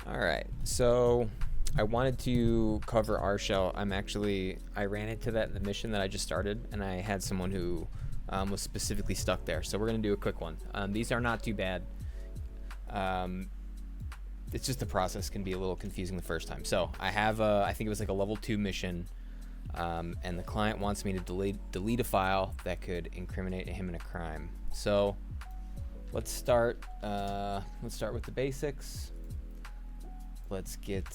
All right, so I wanted to cover R shell. I ran into that in the mission that I just started, and I had someone who was specifically stuck there. So we're gonna do a quick one. These are not too bad. It's just the process can be a little confusing the first time. So I have I think it was like a level 2 mission, and the client wants me to delete a file that could incriminate him in a crime. So let's start with the basics. Let's get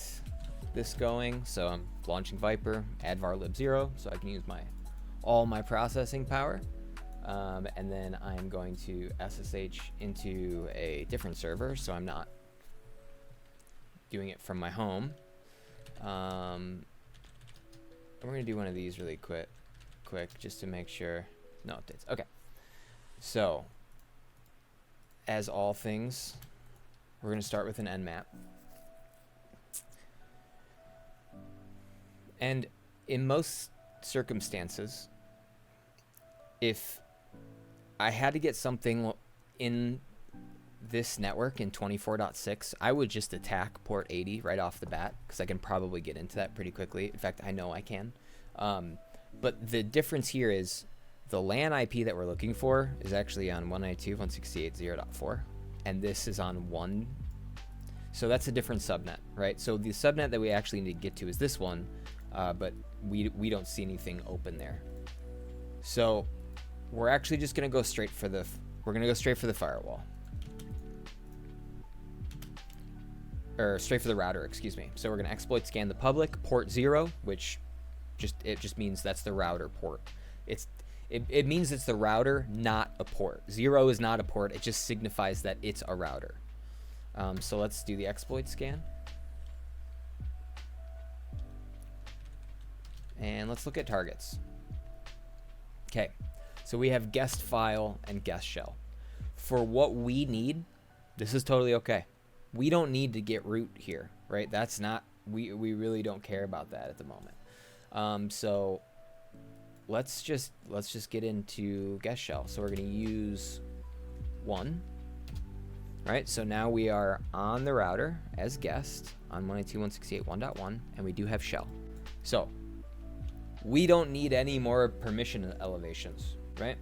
this going. So I'm launching Viper, add var lib 0, so I can use all my processing power. And then I'm going to SSH into a different server, so I'm not doing it from my home. We're gonna do one of these really quick just to make sure. No updates. Okay. So, as all things, we're gonna start with an nmap. And in most circumstances, if I had to get something in this network in 24.6, I would just attack port 80 right off the bat, because I can probably get into that pretty quickly. In fact, I know I can. But the difference here is the LAN IP that we're looking for is actually on 192.168.0.4, and this is on 1. So that's a different subnet, right? So the subnet that we actually need to get to is this one, but we don't see anything open there. So we're actually just gonna go straight for the firewall. Or straight for the router, excuse me. So we're gonna exploit scan the public port 0, which just means that's the router port. It means it's the router, not a port. 0 is not a port. It just signifies that it's a router. So let's do the exploit scan. And let's look at targets. Okay, so we have guest file and guest shell. For what we need, this is totally okay. We don't need to get root here, right? That's not, we really don't care about that at the moment. So let's just get into guest shell. So we're gonna use 1. Right, so now we are on the router as guest on 192.168.1.1, and we do have shell. So we don't need any more permission elevations, right?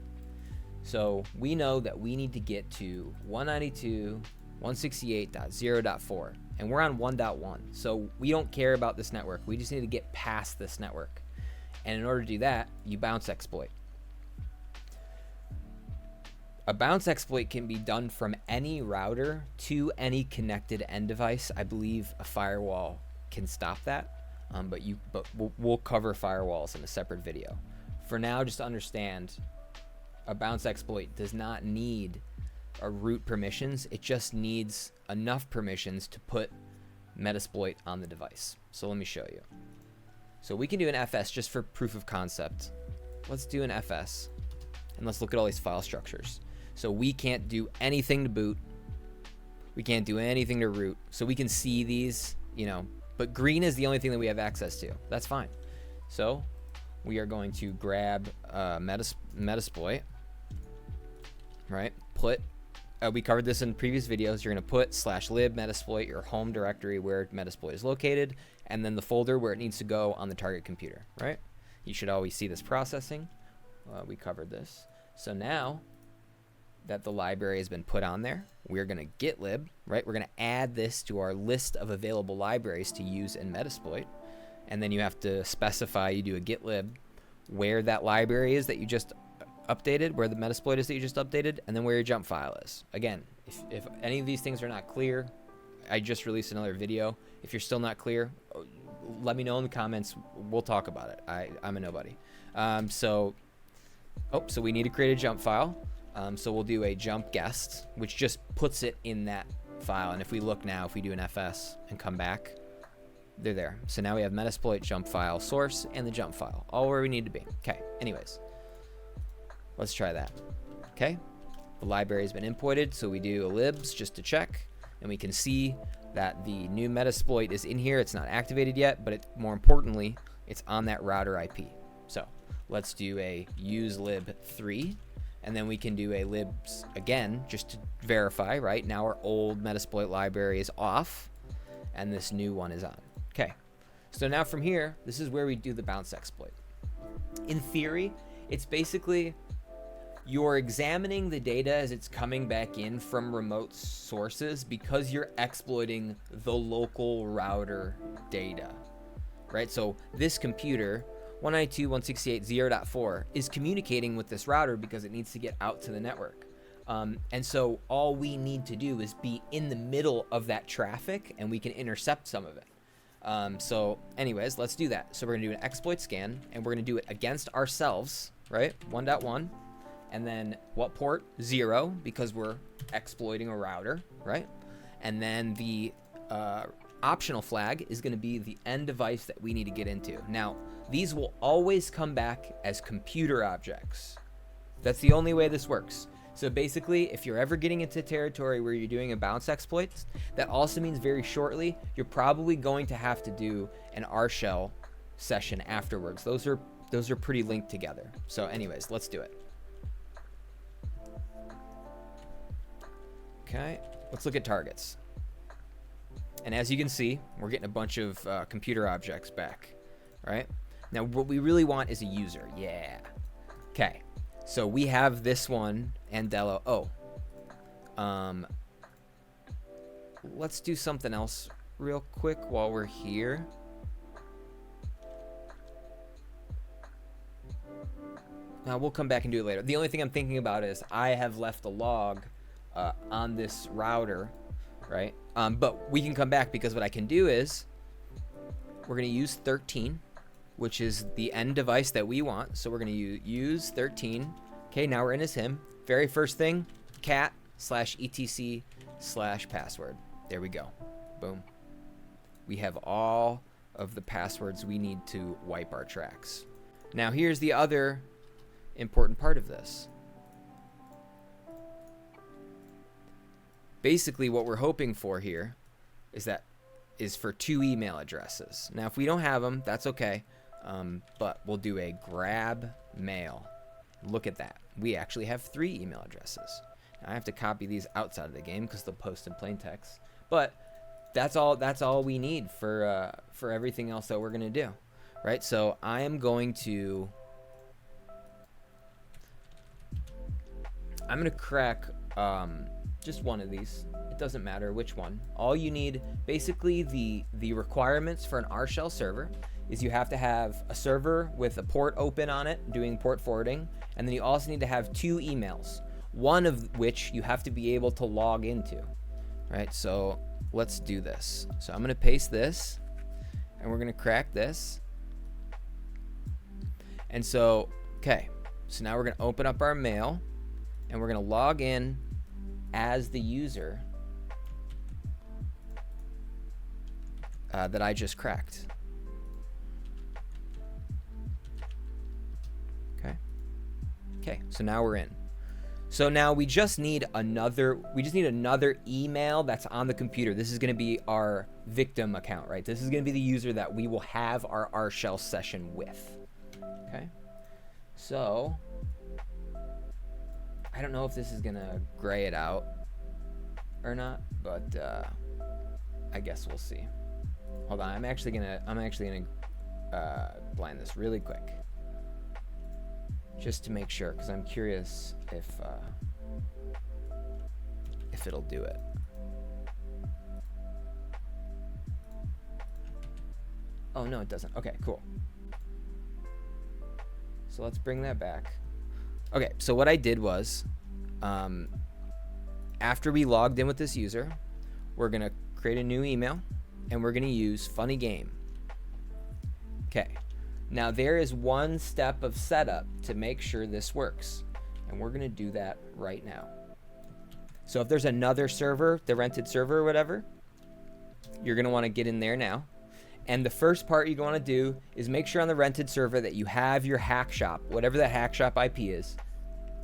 So we know that we need to get to 192.168.0.4, and we're on 1.1. So we don't care about this network. We just need to get past this network. And in order to do that, you bounce exploit. A bounce exploit can be done from any router to any connected end device. I believe a firewall can stop that, but we'll cover firewalls in a separate video. For now, just understand, a bounce exploit does not need a root permissions. It just needs enough permissions to put Metasploit on the device. So let me show you. So we can do an FS just for proof of concept. Let's do an FS, and let's look at all these file structures. So we can't do anything to boot. We can't do anything to root. So we can see these, but green is the only thing that we have access to. That's fine. So we are going to grab Metasploit, right? We covered this in previous videos. You're going to put /lib Metasploit, your home directory where Metasploit is located, and then the folder where it needs to go on the target computer, right? You should always see this processing. We covered this. So now that the library has been put on there, we're going to git lib, right? We're going to add this to our list of available libraries to use in Metasploit. And then you have to specify, you do a git lib, where that library is that you just updated, where the Metasploit is that you just updated, and then where your jump file is. Again, if any of these things are not clear, I just released another video. If you're still not clear, let me know in the comments. We'll talk about it. I'm a nobody. So we need to create a jump file. So we'll do a jump guest, which just puts it in that file. And if we look now, if we do an FS and come back, they're there. So now we have Metasploit jump file source and the jump file, all where we need to be. Okay, anyways, let's try that. Okay, the library has been imported, so we do a libs just to check, and we can see that the new Metasploit is in here. It's not activated yet, but more importantly, it's on that router IP. So let's do a use lib3. And then we can do a libs again, just to verify, right? Now our old Metasploit library is off. and this new one is on. Okay, so now from here, this is where we do the bounce exploit. In theory, it's basically you're examining the data as it's coming back in from remote sources because you're exploiting the local router data, right? So this computer, 192.168.0.4, is communicating with this router because it needs to get out to the network. And so all we need to do is be in the middle of that traffic and we can intercept some of it. So anyways, let's do that. So we're gonna do an exploit scan and we're gonna do it against ourselves, right? 1.1. And then what port? 0, because we're exploiting a router, right? And then the optional flag is going to be the end device that we need to get into. Now, these will always come back as computer objects. That's the only way this works. So basically, if you're ever getting into territory where you're doing a bounce exploit, that also means very shortly, you're probably going to have to do an R shell session afterwards. Those are pretty linked together. So anyways, let's do it. Okay, let's look at targets. And as you can see, we're getting a bunch of computer objects back, right? Now, what we really want is a user. Yeah. Okay, so we have this one, Andelo. Oh, let's do something else real quick while we're here. Now, we'll come back and do it later. The only thing I'm thinking about is I have left a log on this router, right? But we can come back because what I can do is we're going to use 13, which is the end device that we want. So we're going to use 13. Okay, now we're in as him. Very first thing, cat/etc/password. There we go. Boom. We have all of the passwords we need to wipe our tracks. Now here's the other important part of this. Basically, what we're hoping for here is for 2 email addresses. Now, if we don't have them, that's okay. But we'll do a grab mail. Look at that. We actually have 3 email addresses. Now, I have to copy these outside of the game because they'll post in plain text. But that's all we need for everything else that we're gonna do, right? So I am going to crack just one of these. It doesn't matter which one. All you need, basically the requirements for an R shell server is you have to have a server with a port open on it doing port forwarding, and then you also need to have 2 emails, one of which you have to be able to log into, right? So let's do this. So I'm gonna paste this and we're gonna crack this. And so, okay, so now we're gonna open up our mail and we're gonna log in as the user that I just cracked. Okay, so now we're in. So now we just need another email that's on the computer. This is gonna be our victim account, right? This is gonna be the user that we will have our R shell session with. Okay, so I don't know if this is gonna gray it out or not, but I guess we'll see. Hold on, I'm actually gonna blind this really quick, just to make sure, because I'm curious if it'll do it. Oh no, it doesn't. Okay, cool. So let's bring that back. Okay, so what I did was, after we logged in with this user, we're gonna create a new email and we're gonna use funny game. Okay, now there is one step of setup to make sure this works, and we're gonna do that right now. So if there's another server, the rented server or whatever, you're gonna wanna get in there now. And the first part you're gonna do is make sure on the rented server that you have your hack shop, whatever that hack shop IP is.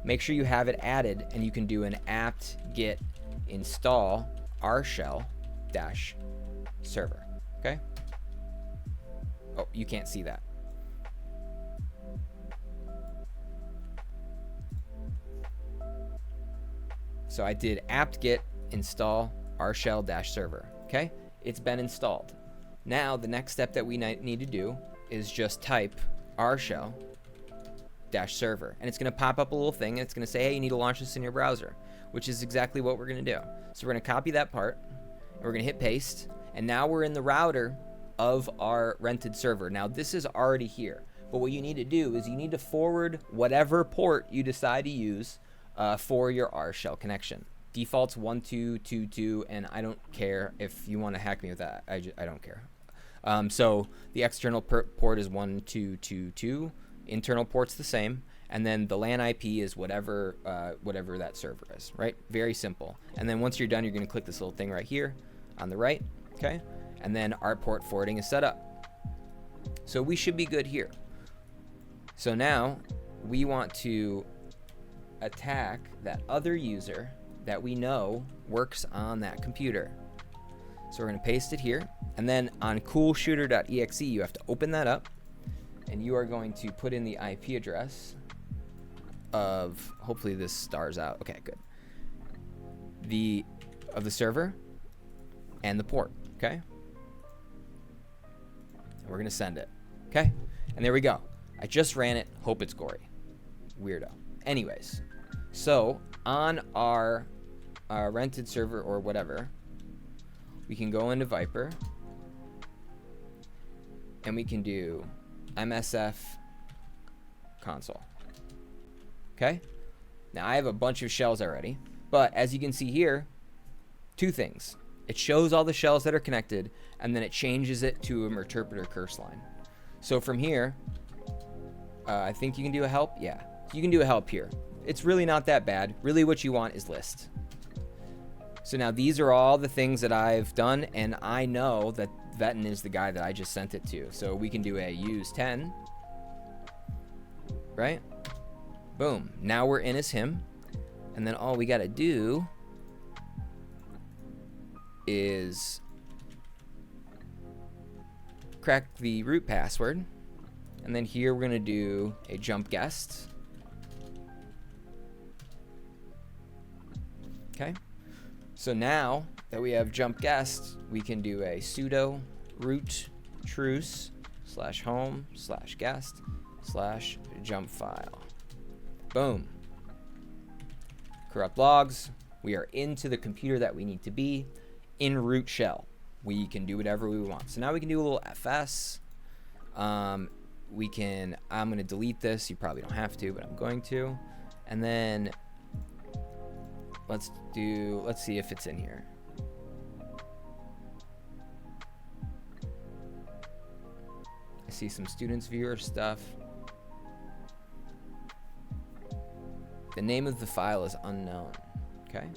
Make sure you have it added, and you can do an apt get install rshell-server, okay? Oh, you can't see that. So I did apt get install rshell-server, okay? It's been installed. Now the next step that we need to do is just type R shell -server, and it's going to pop up a little thing, and it's going to say, hey, you need to launch this in your browser, which is exactly what we're going to do. So we're going to copy that part, and we're going to hit paste, and now we're in the router of our rented server. Now this is already here, but what you need to do is you need to forward whatever port you decide to use for your R shell connection. Default's 1222, and I don't care if you want to hack me with that. I don't care. So the external port is 1222. Internal port's the same, and then the LAN IP is whatever that server is, right? Very simple. And then once you're done, you're going to click this little thing right here on the right, okay? And then our port forwarding is set up. So we should be good here. So now we want to attack that other user that we know works on that computer. So we're going to paste it here, and then on coolshooter.exe you have to open that up, and you are going to put in the IP address of, hopefully this stars out, okay, good, of the server and the port, okay? And we're going to send it, okay? And there we go. I just ran it. Hope it's gory. Weirdo. Anyways, so on our rented server or whatever, we can go into VIPER, and we can do MSF console. Okay? Now I have a bunch of shells already, but as you can see here, two things. It shows all the shells that are connected, and then it changes it to an interpreter curse line. So from here, I think you can do a help. Yeah, you can do a help here. It's really not that bad. Really what you want is list. So now these are all the things that I've done, and I know that Vetten is the guy that I just sent it to. So we can do a use 10, right? Boom. Now we're in as him, and then all we got to do is crack the root password, and then here we're going to do a jump guest. Okay. So now that we have jump guest, we can do a sudo root truce /home/guest/jump file. Boom. Corrupt logs. We are into the computer that we need to be in root shell. We can do whatever we want. So now we can do a little fs. I'm going to delete this. You probably don't have to, but I'm going to. And then let's see if it's in here. I see some students viewer stuff. The name of the file is unknown. Okay.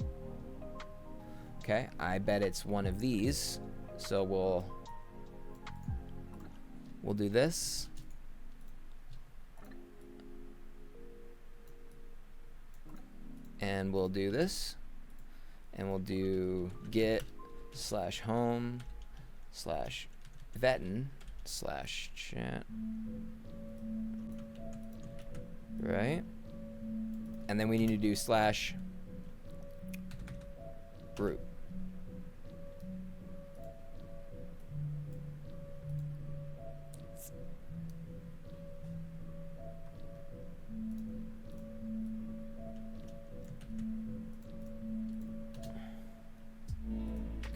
Okay, I bet it's one of these. So we'll do this. And we'll do this, and we'll do git /home/vetten/chat, right? And then we need to do /root.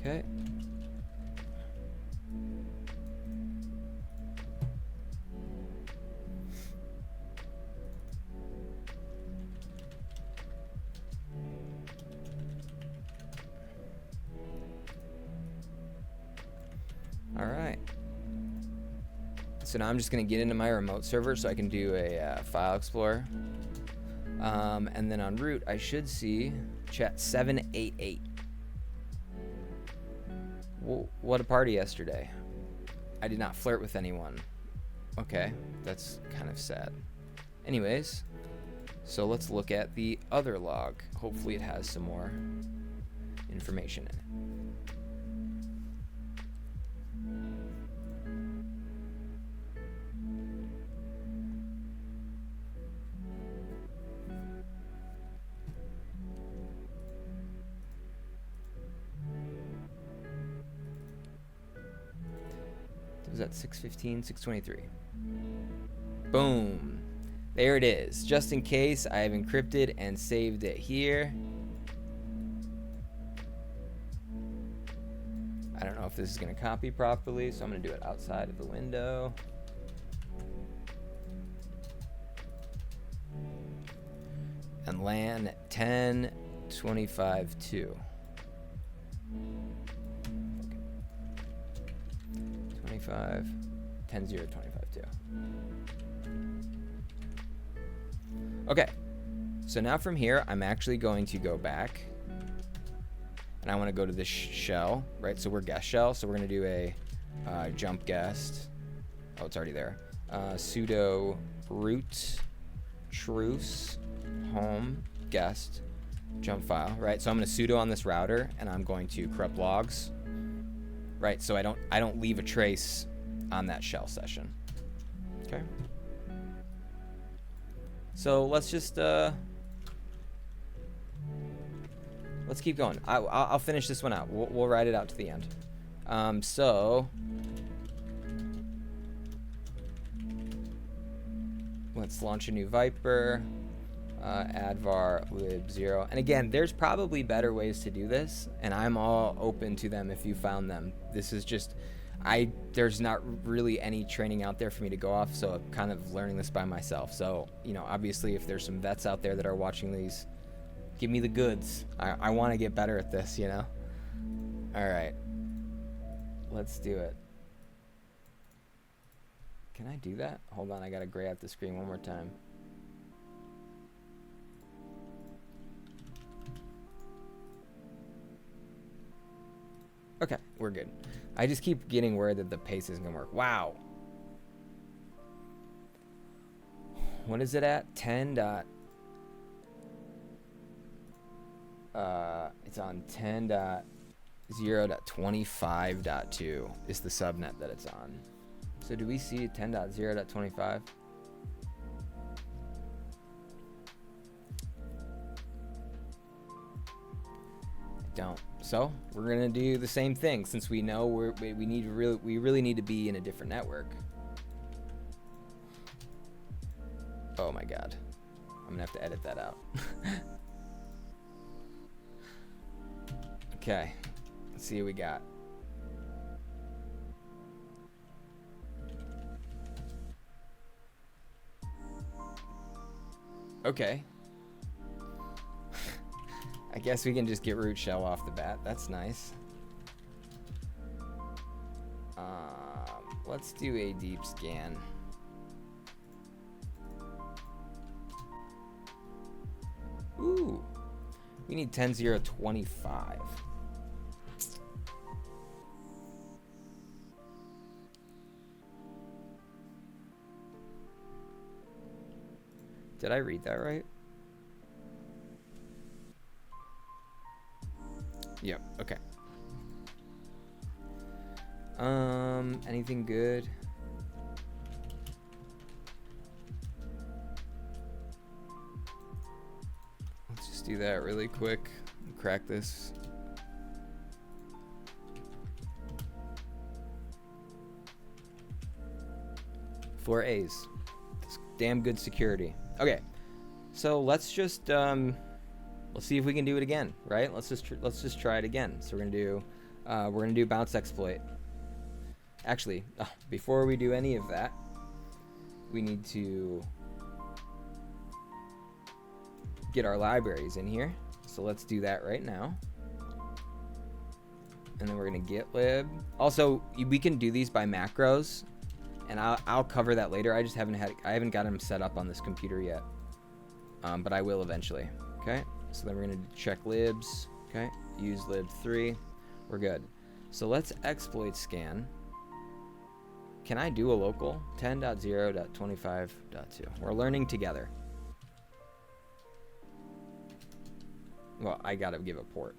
Okay. All right. So now I'm just going to get into my remote server so I can do a file explorer. And then on root, I should see chat 788. What a party yesterday. I did not flirt with anyone. Okay, that's kind of sad. Anyways, so let's look at the other log. Hopefully it has some more information in it. Was that 615, 623? Boom. There it is. Just in case, I have encrypted and saved it here. I don't know if this is going to copy properly, so I'm going to do it outside of the window. And LAN 10.25.2. 25, 10.0.25.2. Okay, so now from here, I'm actually going to go back. And I want to go to this shell, right? So we're guest shell, so we're going to do a jump guest. Oh, it's already there. Sudo root truce home guest jump file, right? So I'm going to sudo on this router, and I'm going to corrupt logs, right? So I don't leave a trace on that shell session. Okay. So let's just let's keep going. I'll finish this one out. We'll ride it out to the end. So let's launch a new VIPER. Add var lib 0. And again, there's probably better ways to do this, and I'm all open to them if you found them. This is just, there's not really any training out there for me to go off, so I'm kind of learning this by myself. So, you know, obviously if there's some vets out there that are watching these, give me the goods. I want to get better at this, you know? All right. Let's do it. Can I do that? Hold on, I got to gray out the screen one more time. Okay, we're good. I just keep getting worried that the pace isn't going to work. Wow. What is it at? 10 dot... it's on 10.0.25.2 is the subnet that it's on. So do we see 10.0.25? Don't. So we're gonna do the same thing since we know we really need to be in a different network. Oh my god, I'm gonna have to edit that out. Okay, let's see what we got. Okay. I guess we can just get root shell off the bat. That's nice. Let's do a deep scan. Ooh, we need 10.0.25. Did I read that right? Yep, okay. Anything good? Let's just do that really quick and crack this. Four A's. That's damn good security. Okay, so let's just let's see if we can do it again, right? Let's just try it again. So we're gonna do bounce exploit. Actually, before we do any of that, we need to get our libraries in here. So let's do that right now. And then we're gonna git lib. Also, we can do these by macros, and I'll cover that later. I just haven't got them set up on this computer yet, but I will eventually. Okay. So then we're gonna check libs. Okay. Use lib3. We're good. So let's exploit scan. Can I do a local? 10.0.25.2. We're learning together. Well, I gotta give a port.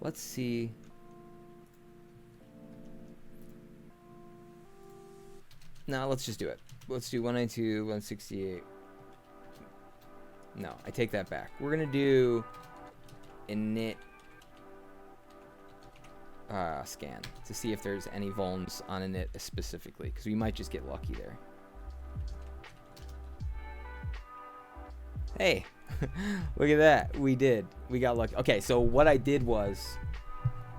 Let's see. No, let's just do it. Let's do 192, 168. No, I take that back. We're gonna do init scan to see if there's any vulns on a init specifically, because we might just get lucky there. Hey, look at that. We got lucky. Okay, so what I did was,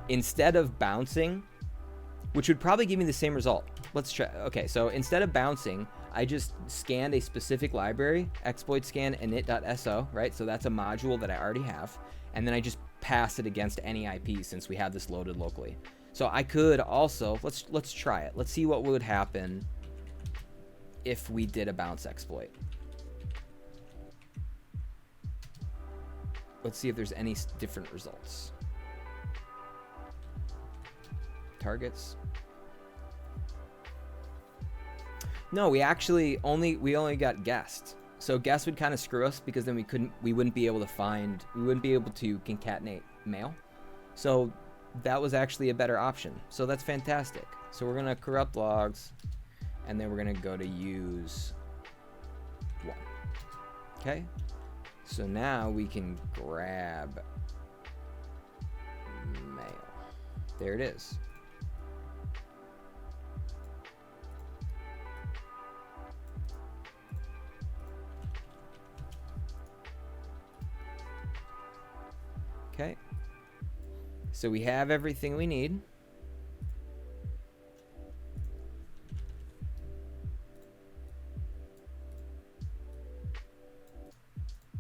instead of bouncing, which would probably give me the same result. Let's try. Okay, so instead of bouncing, I just scanned a specific library, exploit scan init.so, right? So that's a module that I already have. And then I just pass it against any IP since we have this loaded locally. So I could also, let's try it. Let's see what would happen if we did a bounce exploit. Let's see if there's any different results. Targets. No, we only got guessed. So guess would kind of screw us because then we wouldn't be able to concatenate mail. So that was actually a better option. So that's fantastic. So we're gonna corrupt logs, and then we're gonna go to use one. Okay. So now we can grab mail. There it is. Okay, so we have everything we need.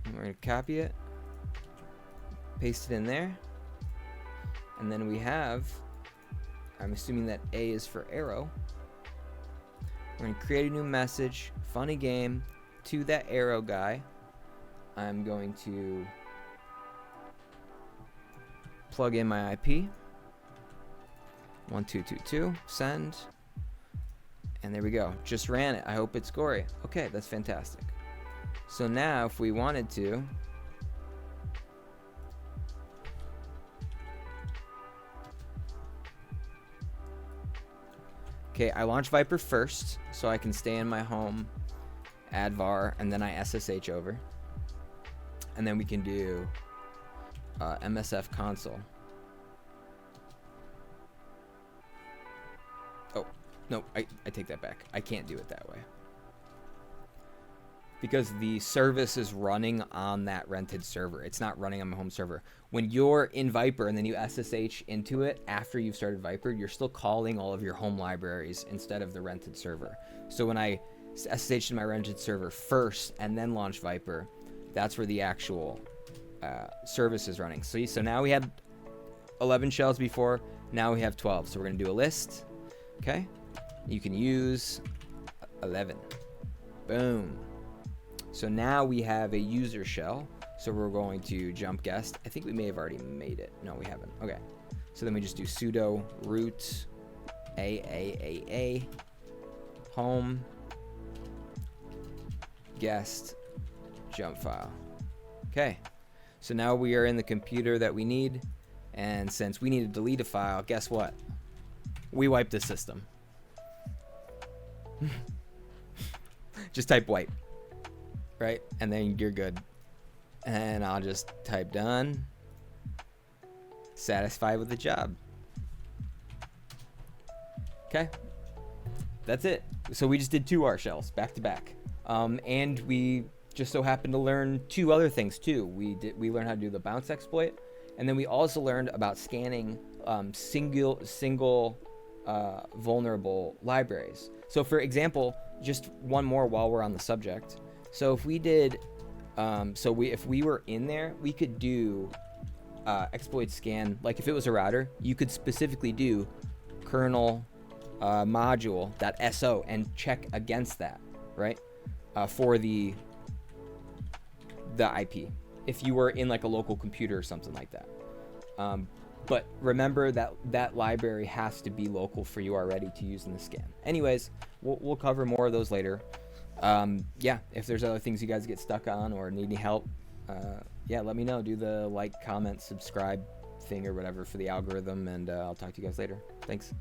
And we're going to copy it, paste it in there, and then we have, I'm assuming that A is for arrow. We're going to create a new message, funny game, to that arrow guy. I'm going to plug in my IP, 1222, send, and there we go. Just ran it. I hope it's gory. Okay, that's fantastic. So now if we wanted to, okay, I launch Viper first so I can stay in my home, add var, and then I SSH over, and then we can do MSF console. Oh, no, I take that back. I can't do it that way. Because the service is running on that rented server. It's not running on my home server. When you're in Viper and then you SSH into it after you've started Viper, you're still calling all of your home libraries instead of the rented server. So when I SSH to my rented server first and then launch Viper, that's where the actual service is running. So now we had 11 shells before, now we have 12. So we're gonna do a list. Okay, you can use 11. Boom. So now we have a user shell. So we're going to jump guest. I think we may have already made it. No, we haven't. Okay. So then we just do sudo root a home guest jump file. Okay. So now we are in the computer that we need, and since we need to delete a file, guess what? We wiped the system. Just type wipe, right? And then you're good. And I'll just type done. Satisfied with the job. Okay. That's it. So we just did 2 R shells back to back. And we just so happened to learn 2 other things too. We learned how to do the bounce exploit, and then we also learned about scanning single vulnerable libraries. So for example, just one more while we're on the subject. So if we did, if we were in there, we could do exploit scan. Like if it was a router, you could specifically do kernel module.so and check against that, right? For the IP, if you were in like a local computer or something like that. But remember that library has to be local for you already to use in the scan. Anyways, we'll cover more of those later. Yeah, if there's other things you guys get stuck on or need any help, yeah, let me know. Do the like, comment, subscribe thing or whatever for the algorithm, and I'll talk to you guys later. Thanks.